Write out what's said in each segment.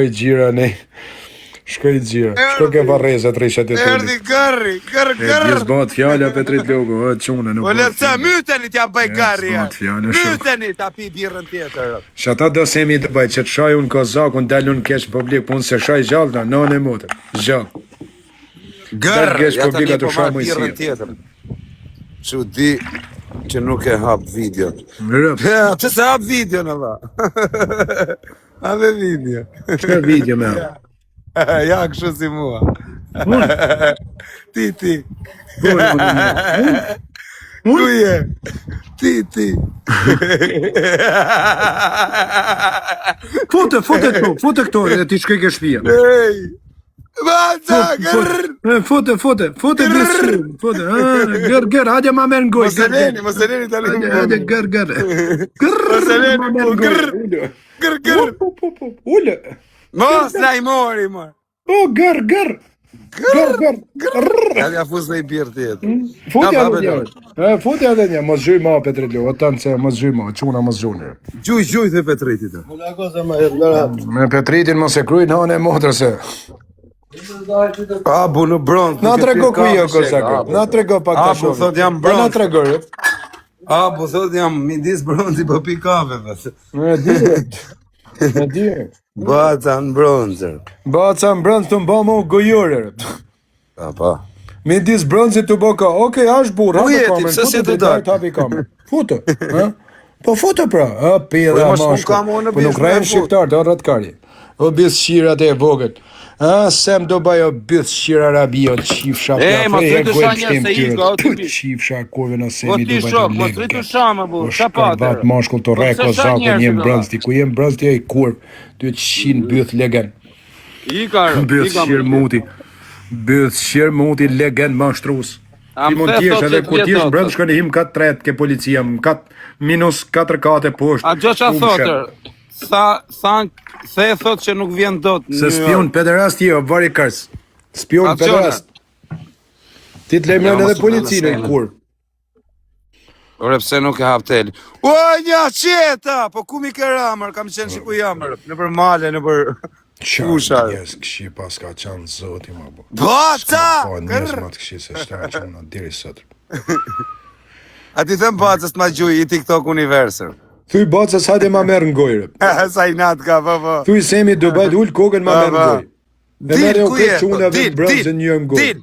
Gjira ne. Shkoj gjira. Shko ke varrezat rrishat e tij. Erdi garri. Gjithë bëhet fjala Petrit Logu, çuna nuk. Po le të myteni t'ja bëj garri. Bëhet fjala shumë. Myteni ta pi birrën tjetër. Shata do semi të bëj që të shaj unë kozakun dalun kesh publik punë se shaj gjallë na nënë motër. Gjallë. Garri, ja tani po marr birrën tjetër. Çu di që nuk e hap video. Ja, pse se hap video në valla. A dhe video. Çfarë video me? Ja, kështu si mua. Ti. Ku je? Ti. Fote këto e ti shkoj ke shtëpia. Ej! Vaza, grrr! Fote besu. Fote. Gër, hajde ma merr ngoj. Mos e leni tani. Hajde gër. Mos e leni, grrr. Ule. Mos na i mori, mor. O, gër. Ja fuz në i birë tjetër. Fote edhe një, mos zhyj ma Petrit Logu, tanë se mos zhyj ma, quna mos zhune. Gjuj dhe Petritit. Me Petritin mos e kryj në anë e motër se. Abu në bronz. Na trego ku jo kozak. Na trego pak ta shoh. Abu thot jam bronz. Na trego. Abu thot jam midis bronzi po pi kafe vet. E di. Baca në bronzër. Baca në bronz të mba mo gojore. Pa. Midis bronzit të boka. Okej, është burr. Ku jeti? Pse si të dal? Hapi kamerë. Foto, ha? Po foto pra. Pira mos. Po nuk rren shqiptar, do rratkari. O bis shirat e vogël. Sem do bajo byth shqira rabio qifsha ma të shanja se i ka qifsha kurve në semi do bajo legë. Mos rritu shama bu, qa patër. Bat mashkull të reko zakon jem brënzti, ku jem brënzti e i kurv, ty të shin byth legen. Byth shqir muti, byth shqir muti legen mashtrus. Ti mund t'jesh edhe kur t'jesh brënd shkën e him kat tret ke policia, minus 4 kate poshtë. A gjo qa thotër? Se e thot që nuk vjen dot. Se spion pederast je, o vari kars. Spion pederast. Ti të lejmën edhe policinë i kur. Ore pse nuk e hap teli. O, një qeta! Po ku mi ke ramër? Kam qenë që ku jamër. Në për male, në për usha. Njes këshi pas ka qanë zoti ma bo. Baca! Po njes ma të këshi se shtarë që në diri sot. A ti them bacës të ma gjuj i TikTok Universër. Thuj bacës hajde ma merë në gojrë. Sa i natë ka, po. Thuj semi do bajt ullë kokën ma merë në gojrë. Dil, ku je?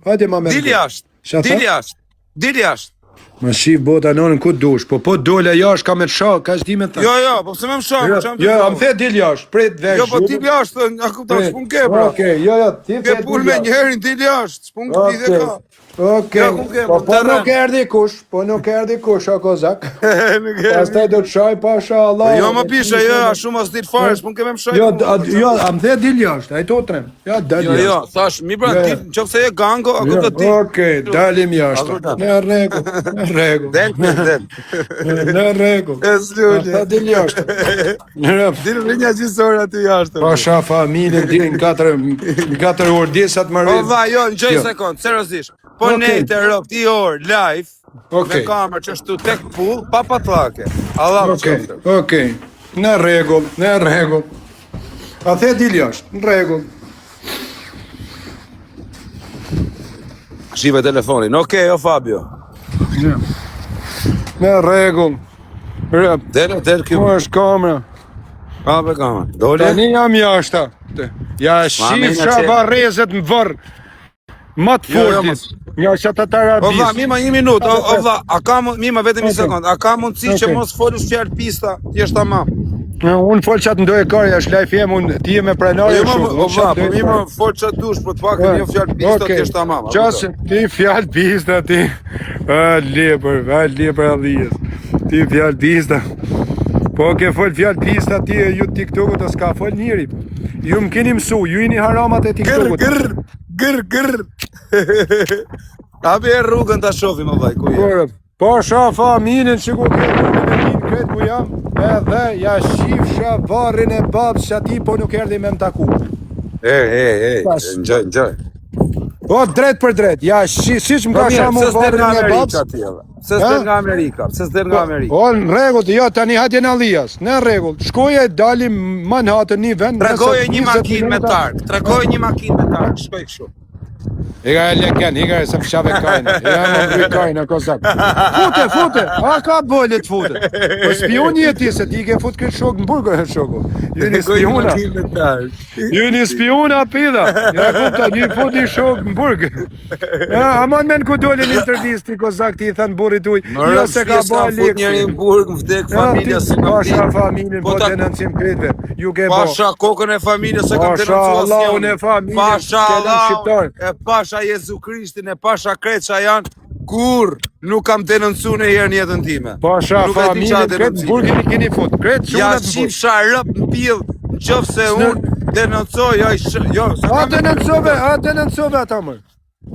Hajde ma merë në gojrë. Dil jashtë. Ma shif bota nonën ku dush, po dole jashtë ka me të shak, ka shdi me të. Jo, po pëse me më shak. Jo, am the dil jashtë, prit vesh. Jo, po dil jashtë, a kupta, s'pun ke, pra. Okej, jo, ti ke pull me njerin, dil jashtë, s'pun ke dhe ka. Okej, po nuk erdi kush, o kozak. Pastaj do të shaj pasha Allah. Jo më pisha, jo, a shumë as dit fare, s'pun ke me më shaj. Jo, am the dil jashtë, a i to trem. Ja, dal jashtë. Jo, thash, mi bra, ti në qofse e gango, a këtë ti. Okej, dalim jashtë. Në regu. Në regu. E s'lulli. Ta dil jashtë. Dil rinja gjisora ty jashtë. Pasha familje, dilin 4 orë disat më rritë. O va, jo, në gjoj sekund, seriozish. Po ne të rëpt i orë live, me kamer që shtu tek pull, pa patlake. Allah më qëftë. Okej, në regull. A the dil jashtë, në regull. Shive telefonin, okej, o Fabio. Në regull. Del kjo. Ku është kamera? Pa për kamer. Dole? Tani jam jashta. Ja shifsha varrezet më vërë. Matë fortis. Nga që të tarabis. O vla, mima një minut. O vla, mima vetëm një sekund. A ka mundësi që mos folus fjallë pista, ti është tamam? Unë folë qatë ndoj e kari, është lajf jem, unë ti e me prenarë shumë. O vla, po mima folë qatë dush, po të pak e një fjallë pista, ti është tamam. Qasë, ti fjallë pista, ti. A lepër adhijes. Ti fjallë pista. Po ke folë fjallë pista, ti e ju TikTokut, o s'ka folë njëri. Ju më keni mësu, ju i një haramat e TikTokut. Gër. Abi e rrugën të shofim, o vaj, ku je? Po shafa aminin që ku këtë ku jam, edhe ja shifsha varrin e babës që ati po nuk erdi me më taku. Enjoy. Po drejt për drejt, ja si që më ka shamu varrin e babës. Pse s'del nga Amerika? Pse s'del nga Amerika? O, në rregull, jo, tani hatje në Alijas, në rregull. Shkoje, dalim Manhattan një vend. Tregoje një makinë me targ. Tregoje një makinë me targ. Shkoj kështu. Iga e leken, iga e se më shave kajna. Ja më vry kajna, kozak. Fute, a ka bolet fute. Po spioni e ti, se ti ke fut këtë shok në burgë e shoku. Ju një spiona. Ju një spiona pida. Ja kupta, një fut një shok në burgë. Aman men ku dole një intervisti, kozak, ti i thënë burit uj. Jo se ka bo fut njëri në burgë, më vdek familja se kam pasha familjen, po denuncim kretve. Ju ke bo. Pasha kokën e familje se kam denuncuar asnjë. Pasha Allahun e pasha Jezu Krishtin e pasha kretë që janë kur nuk kam denoncu në herë një jetën time. Pasha familjen kretë në burgë i keni fut. Kretë shumë ja në burgë. Ja qifsha rëp në pillë në qëfë se unë denoncoj. A denoncove ata mërë.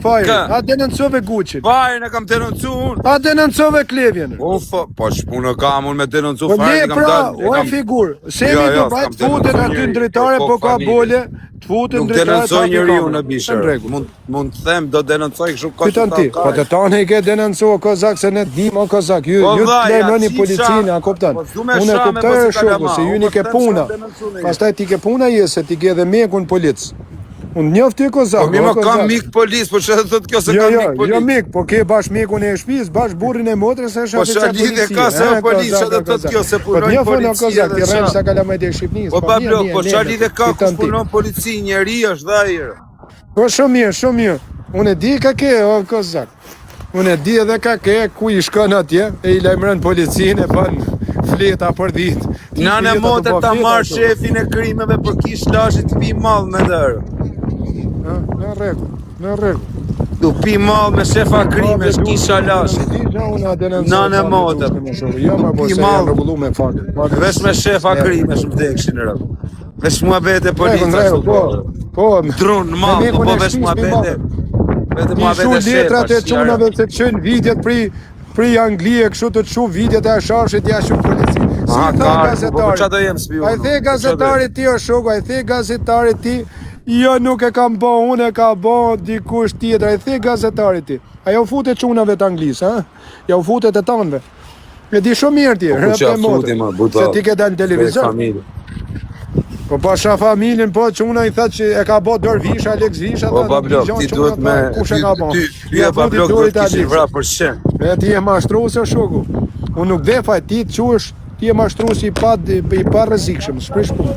Fajrë, a denoncove Gucci. Fajrë, kam denoncu unë. A denoncove Klevjen. Po shpunë kam unë me denoncu Po fajrë. ne pra, o e figur. Semi të bajt futen aty në drejtare, po ka bole. Nuk denoncoj njëri unë në bishër. Mund të them, do denoncoj kështu kështë Pytan ti, po të tane i ke denoncu kozak, se ne dim o kozak. Ju të lejnoni policinë, a kuptan. Unë e kuptoj e shoku, se ju një ke puna. Pastaj ti ke puna jesë, ti ke edhe mekun polic. Unë njëft ty kozak. Po mi më kam mik polis, po që dhe thot kjo se kam mik polis. Jo mik, po ke bash mikun e shpis, bash burrin e motrës e po që lidhe ka se polis, që dhe thot kjo se punojnë policia dhe qa. Ti kalamajt e Shqipnis. Po pa blok, po që lidhe ka kus punon polici, njeri është dhe ajrë. Po shumë mirë. Unë e di ka ke, o kozak. Unë e di edhe ka ke, ku i shkon atje, e i lajmëran policinë, e ban fleta për ditë. Nane motë ta marrë shefin e krimeve për kish lashit të pi malë me dërë. Në rregull. Du pi malë me shefa krimesh kisha lashit. Nane motë. Pi malë. Vesh me shefa krimesh më dekshin në rëmë. Vesh mua bete polica. Po. Trunë në malë, po vesh mua bete. Vete mua bete shefa. Ishu letrat e qunave të qënë vidjet pri Anglie, kështu të qu vidjet e ashashit, ja shumë polici. Si i tha gazetari. A i the gazetari ti o shoku, a i the gazetari ti, jo nuk e kam bo, unë e ka bo dikush tjetër, a i the gazetari ti. A ja u futet qunave të Anglisë, ha? Ja u futet e tanve. E di shumë mirë ti, rëpë e motë. Se ti ke dalë në televizor. Po pasha familjen, po quna i thët që e ka bo dërë visha, Alex visha. Po pa blok, ti duhet me... Ty e pa blok duhet kishë vra për shenë. E ti e mashtru se shoku. Unë nuk dhe faj, ti të quësh, ti e mashtru si i pa rëzikshëm, s'prish punë.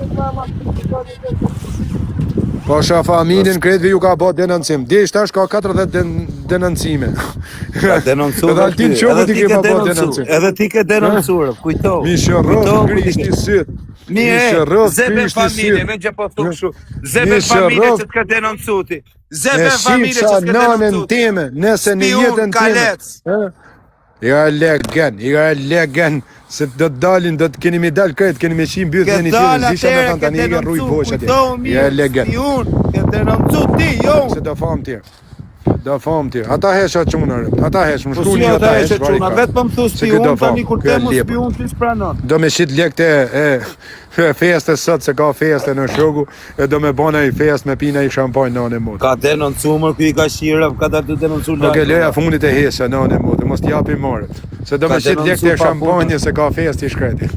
Pasha familjen, kretëve ju ka bo denoncim. Dhe ishtash ka 40 denoncime. Ka denoncu edhe ti Edhe ti ke denoncurë, kujto. Mi shërrëf krishti sytë. Zebe familje, me që po thumë shu. Zebe familje që t'ka denoncuti. Zebe familje që t'ka denoncuti. Nëse në jetën time. I ka legen. Se do të dalin, do të keni me dalë kretë, keni me qimë bjëtë një tjetën, zisha me thënë tani i ka rrujt bosh ati. Ja legen. Ke denoncuti, jo. Se do famë tjerë. Do famë tjerë. Ata hesha qunarë. Ata heshë, më shkru një ata heshë quna. Vetë për më thu spion, tani kur te mu spion, ti s'pranon. Do me shit lekte e feste sot, se ka feste në shoku, e do me bona i fest me pina i shampajnë në motë. Ka denoncu mërë, kuj ka shira, ka da të denoncu lajë. Oke, leja fundit e hesha në motë, mos t'japi marët. Se do me shit lekte e shampajnë, se ka fest i shkreti.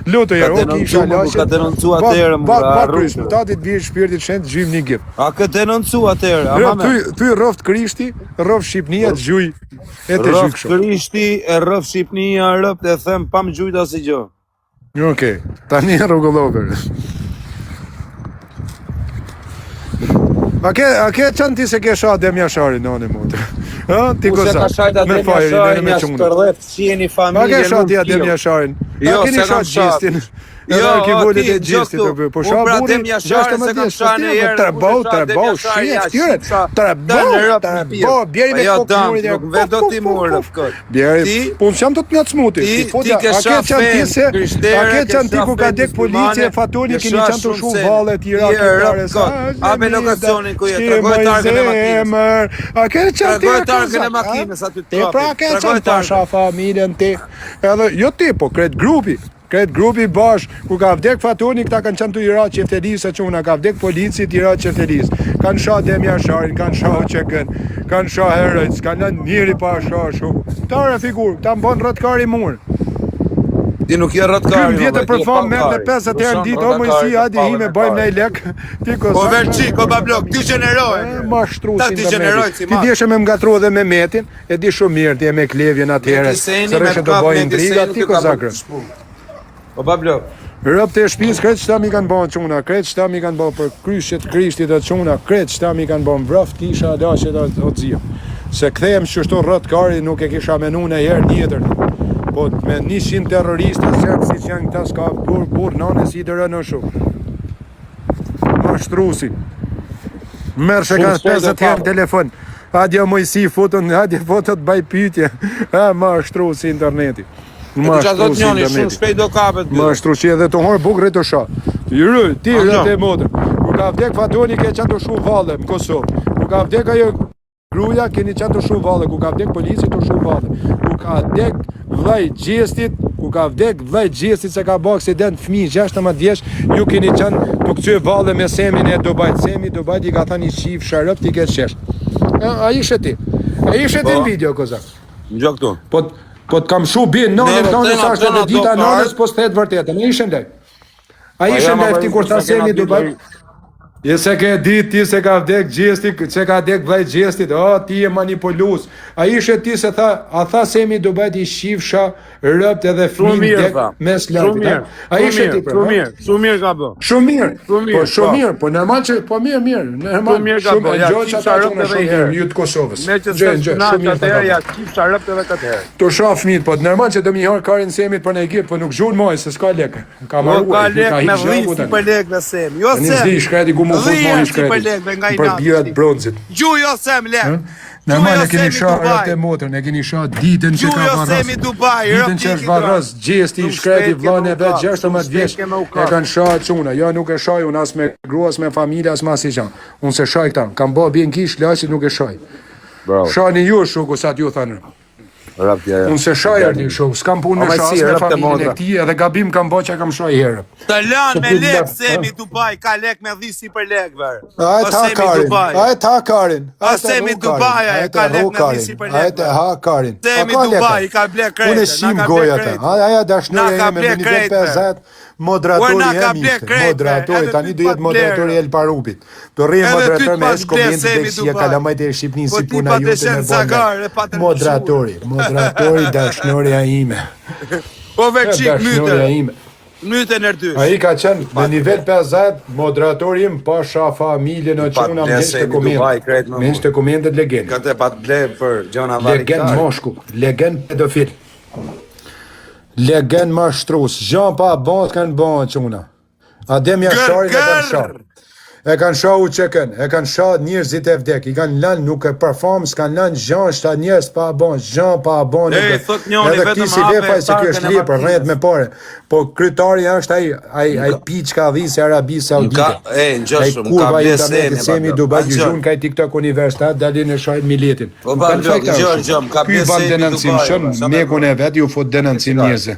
Luto jërë, o kisha lashet. Ka denoncu atërë, më ra rrusë. Tatit vijë shpirtit shendë, gjym një gjip. A ka denoncu atërë, ty rroft Krishti, rroft Shqipnia të gjuj, e të gjuj kësho. Rroft Krishti, e rroft Shqipnia, rroft e them pa më gjujt asë i gjo. Okej, tani e rrugullokër. A ke qënë ti se ke sha Adem Jashari në anë motë? Ti ko sa? Me fajrin, me qunë. A ke sha ti Adem Jasharin? A keni sha gjistin? Edhe ki vollit e gjistit të bërë. Po sha burin, 16 shtirë, tërbau, shqef, tyre. Tërbau, bjeri me kokë murit e kokë. Bjeri, po më qam të të njëtë smuti. A ke qënë ti ku ka dek policie, fatoni, keni qënë të shumë valle tjera. A me lokacionin ku jetë, tregoj targën e makinës. A ke qënë ti Tregoj targën e makinës aty të pra ke qënë ta sha familjen ti. Edhe, jo ti, po kretë grupi. Këtë grupi bashk, ku ka vdek Fatoni, këta kanë qenë të Irak qeftelisë, çuna ka vdek policit Irak qeftelisë. Kanë shah Demja Sharin, kanë shah Oçekën, kanë shah Herojc, kanë lënë njëri pa shah shumë. Këta re figurë, këta mbon rrëtkari mur. Ti nuk je rrëtkari. 2 vjetë për fam merr dhe 50 herë në ditë, o mojsi, hadi hime bëjmë nej lek. Ti Po verçik, o bablok, ti gjeneroj. Mashtrusin. Ti gjeneroj si Ti dieshe me ngatru edhe me Metin, e di shumë mirë, ti e me Klevjen atëherë. Se rreshe të bëjë intriga, ti kozakër. O bablok. Rëp të shtëpisë, kretë qëta mi kanë bënë çuna, kretë qëta mi kanë bënë për kryshjet Krishtit e çuna, kretë qëta mi kanë bënë vraft kisha laqet o zio. Se kthehem që shto rrëtkari nuk e kisha menu në herë njëtër. Po me 100 terroristë serb si që janë këta s'ka bur nane si të rënë shumë. Mashtrusi. Merë që kanë 50 herë në telefon. Adja mojësi foton, adja fotot baj pytje. Mashtrusi interneti. Mashtrusi interneti. Shumë shpejt do kapet. Mashtrusi edhe të horë bukre të sha. Ti rëtë e modër. Ku ka vdek Fatoni ke qanë të shu valle në Kosovë. Ku ka vdek ajo gruja keni qanë të shu valle. Ku ka vdek polici të shu valle. Ku ka vdek vllai Gjestit, ku ka vdek vllai Gjestit se ka bë aksident fëmijë 16 vjeç, ju keni qenë të kthye valle me Semin e Dubajt. Semi Dubajt i ka thënë shif sharop ti ke shesh. Ai ishe ti. Ai ishe ti në video kozak. Ngjo këtu. Po të kam shu bin nonën sa është edhe dita nonës po s'thet vërtetën. Ai ishe ndaj. Ai ishe ndaj ti kur tha Semi Dubajt. Je se ke dit ti se ka vdek Gjesti, se ka vdek vllai Gjestit, ti je manipulus. A ishe ti se a tha Semi Dubajt i shifsha rëpt edhe fëmijë vdek mes lartit. A ishe ti për? Shumë mirë ka bë. Shumë mirë. Po shumë mirë, po normal që po mirë. Normal shumë gjoj ata që në shumë herë ju të Kosovës. Shumë mirë. Ja shifsha rëpt edhe këtë herë. To shoh fëmijët, po normal që do më hor karin Semit për në ekip, po nuk zhun moj se s'ka lek. Ka marruar, ka lek me vllisi për lek me Sem. Jo se. Më për birat bronzit. Gjujo Sem lek. Normal e keni shah rëpt e motrën, e keni shah ditën që ka varros. Semi Dubai, ditën që është varros, Gjesti i shkreti vllane vet 16 vjeç. E kanë shah çuna, jo nuk e shaj unë as me grua, as me familje, as me asgjë. Unë se shaj këta, kam bë bien kish, laçi nuk e shaj. Bravo. Shani ju shoku sa t'ju thanë. Unë se shaj ardi shoku, s'kam punë me shas me familjen e këtij, edhe gabim kam bë që kam shaj herë. Të lën me lek Semi Dubai, ka lek me dhisi për lek ver. Ai ta Karin. Semi Dubai, ka lek me dhisi për lek. Ai ta ha Karin. Semi Dubai ka blek krejt. Unë shim goja ta. Aja dashnuria ime me nivel 50. Moderatori jam ishte, moderatori, tani do jetë moderatori El Parupit. Do rrje moderator me koment dhe si e kalamajt e Shqipnin si puna jute me bënda. Moderatori dashnuria ime. Po veçik myte. Myte në dy. A i ka qenë në nivel 50, moderatori im pasha familje në quna me nështë komendet. Me nështë komendet legend. Këtë e pat ble për Gjona Varitar. Legend moshku, legend pedofil. Legend mashtrus, gjan pa bant kanë bant quna. Ademja Sharin e kanë shar. E kanë shah Oçekën, e kanë shah njerëzit e vdek, i kanë lënë nuk e perform, s'kanë lënë gjan shta njerëz pa bant, gjan pa bant. Edhe këti si vefaj se kjo është lirë për rrët me pare. Po kryetari është ai piç ka dhisi Arabi Saudite. Ai kurva internetit Semi Dubajt gjun ka TikTok universitet dalin e shajt miletin. Po ka bie Semi Dubajt. Mekun e vet ju fut denancim njerëzve.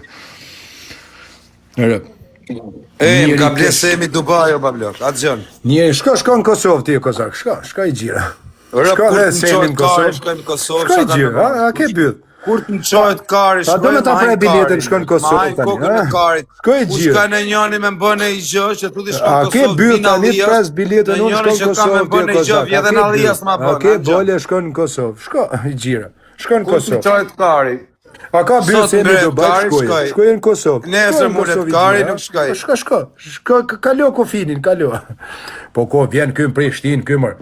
Më ka ble Semi Dubai o bablok, atë gjën. Njeri, shko në Kosovë ti kozak, shko i gjira. Shko dhe Semi në Kosovë. Shko i gjira, a ke byth? Kur të në qojt kari, shkoj me ta prej biletën shko në Kosovë tani. Shko i gjira. Ush ka në njani me mbëne i gjë, që tu di shko në Kosovë. A ke byth tani të pres biletën unë shko në Kosovë ti kozak. Vjedhe në Alijas ma bëne. A ke bole shko në Kosovë, shko i gjira. Shko në Kosovë. Kur të në qojt kari. A ka bërë Semi Dubajt shkoj në Kosovë. Nesër mullet kari nuk shkoj. Shko, kalo kufinin, kalo. Po ko vjen këm Prishtinë, këmër.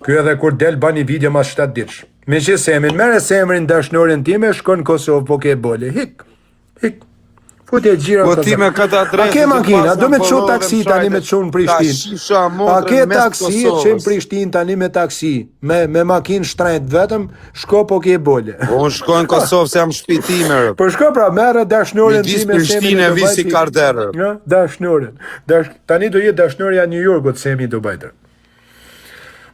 Ky edhe kur del bani video mas 7 ditësh. Me që Semin, mere Semrin dashnorin time, shko në Kosovë, po ke bole. Hik. Futi e gjira po ti me këtë adresë. A ke makina, do me të shumë taksi tani me të shumë në Prishtinë. A ke taksi që në Prishtinë tani me taksi, me makinë shtrejt vetëm, shko po ke bole. Unë shko në Kosovë se jam shpitime. Po shko pra, mere dashnorin time Prishtinë e visi karderë. Dashnorin. Tani do jetë dashnoria New Yorkut Semi Dubajt.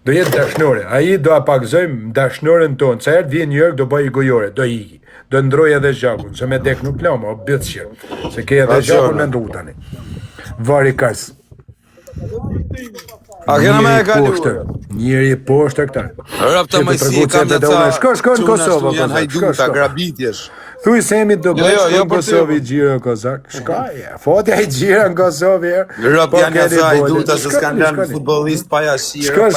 Do jetë dashnore. Ai do apagzojmë dashnoren tonë. Sa herë vjen New York do bëj gojore, do iki. Do ndroj edhe zhakun, se me dek nuk plamo, o bëtë shirë. Se ke edhe zhakun me ndu tani. Vari kars. A kena me e kaluar? Njëri poshtë këta. Rëp të mëjsi, kam në ca... Shko në Kosovë. Janë hajduta, grabitjesh. Thuj Semi do bëj shko në Kosovë i gjira në Kozak. Shkaje, fotja i gjira në Kosovë. Rëp janë e ca hajduta se s'kan lënë futbolist pa jashirë.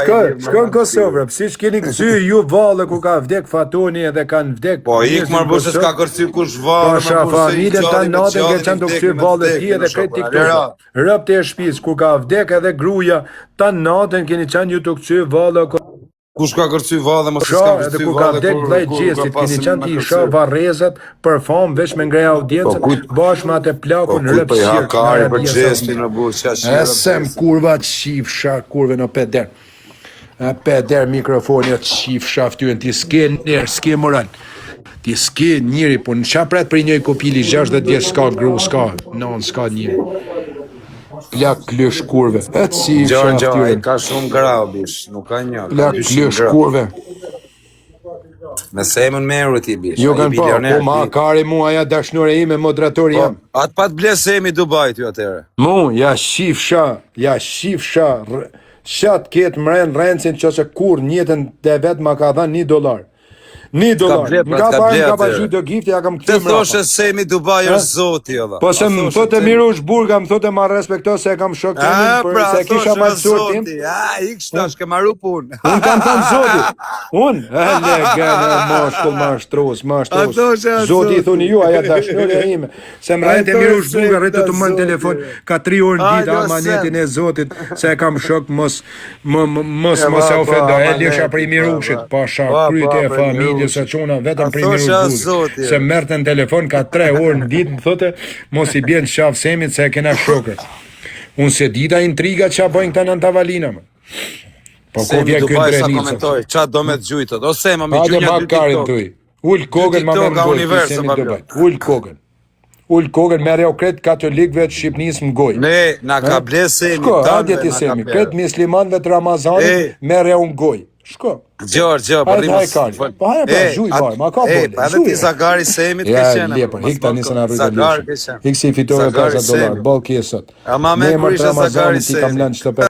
Shko në Kosovë, si që keni këcy ju valë ku ka vdek Fatoni edhe kanë vdek... Po, ik marë bërë se s'ka kërcy kush valë, më bërë se i qadit me qadit me qadit me qadit. Rëp të e shpis, ku ka vdek edhe gruja, ta natën keni qanë ju të këcy valë... Kush ka kërcy valë, mos s'ka kërcy valë... Ku ka vdek vllai Gjesit, keni qanë ti isha varrezat për famë, veç me ngreja audiencët, bashkë me atë plakun rëp shirë. Esem kurva të shifsha, kurve në peder. Peder mikrofoni të shifsha ftyrën, ti s'ke nërë, s'ke moral. Ti s'ke njëri, po në qa pret për njëj kopili 60 vjeç s'ka gru, s'ka, non s'ka njëri. Plak klësh kurve. E të si Gjon, ka shumë grau, bish, nuk ka një. Plak klësh kurve. Me Semën Meru ti, bish. Jo kanë po ma kari mu aja dashnore ime, moderatori jam. Atë pat ble Semi Dubai ty atere. Mu, ja shifsha, shat ketë mren rencin që se kur njëtën dhe vetë ma ka dhanë $1. $1. Nga parë nga bashkë do gifti, ja kam këtë mrapa. Të thoshe Semi Dubai është zoti, edhe. Po se më thote Mirush Burga, më thote ma respekto se e kam shok të një, për se kisha ma të zotim. Ik shtash, ke maru pun. Unë kam thënë zoti. Unë? Legene, moshkull, mashtros. Zoti i thuni ju, aja dashnore ime. Se më rejtë e Mirush Burga, rejtë të më në telefon, ka 3 orë në ditë, amanetin e zotit, se e kam shok, mos e ofendo, e lisha për i Mirushit, pasha, kryte e familje, se qona vetëm për i Mirush Burga. Se mërë në telefon, ka 3 orë në ditë, më thote, mos i bjen shaf Semit, se e kena shokët. Unë se dita intriga që a bojnë këta në Tavalina, më. Po ko vje kënë drenicë. Qa do me të gjujtët, o Sema me gjujnë një TikTok. Ullë kogën ma me në gojë, Semi Dubai. Ullë kogën. Ullë kogën me reo kretë katolikve të Shqipnis më gojë. Ne, na ka ble Semi. Shko, adje ti Semi, kretë mislimanve të Ramazanit me reo më gojë. Shko. Gjorë, po zhuj barë, ma ka bole. Edhe ti Zagari Semit ke qenë. Ja, hik ta nisën a rrujtë lishë. Hik si fitore $50, bol kje sot. Ama me kur ishe Zagari Semit.